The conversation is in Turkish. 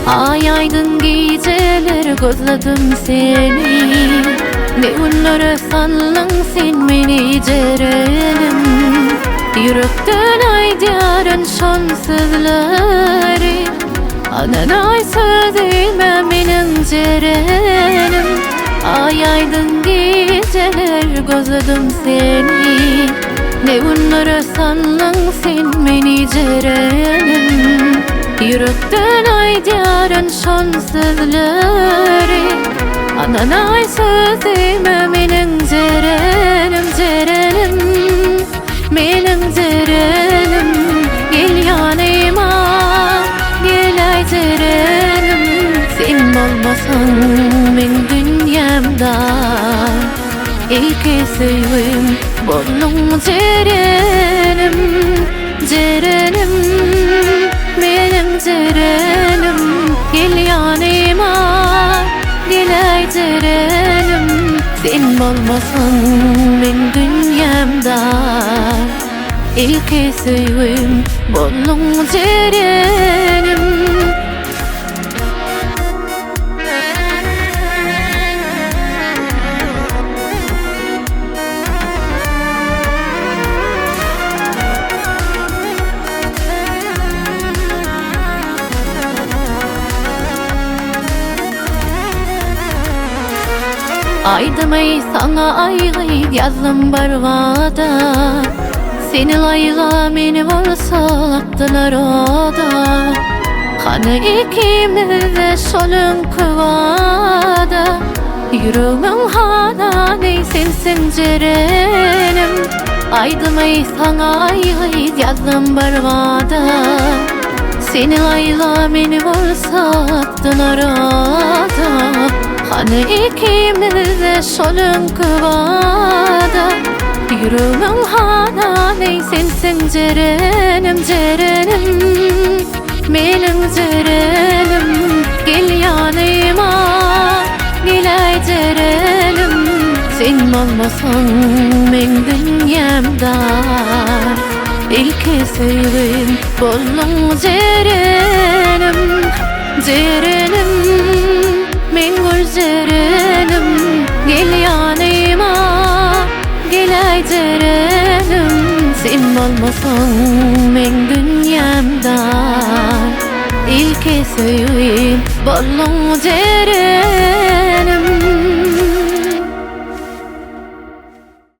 Ay aydın geceler gözledim seni. Ne günlere sandın sen beni cerenim. Yürekten aydın şansızları. Ananay sözüme benim cerenim. Ay aydın geceler gözledim seni. Ne günlere sandın sen beni cerenim. Yürekten aydın şansızları. Ananay sözüme benim cerenim, cerenim, benim cerenim. Gel yanıma, gel ay cerenim. Sen olmasan ben dünyamda ilk sevim bolun cerenim, cerenim, benim cerenim. Gel yanıma, gel ay cerenim. Sen olmasan ben dünyamda ilk sevim bolun cerenim. Aydımay sana aygı yazdım barvada. Seni layla beni olsa attılar oda. Hani ikimiz de şolun kıvada. Yüreğimin hanani sensin cerenim. Aydımay sana aygı yazdım barvada. Seni layla beni olsa attılar oda. Hani ikimiz de şolun kıvada. Yüreğimin hanani sensin cerenim, cerenim, benim cerenim. Gel yanıma, gel ay cerenim. Sen olmasan ben dünyamda ilk sevim bolun cerenim, cerenim, men gül cerenim. Gel yanıma, gel ay cerenim. Sen olmasan ben dünyamda ilk sevim bolun cerenim.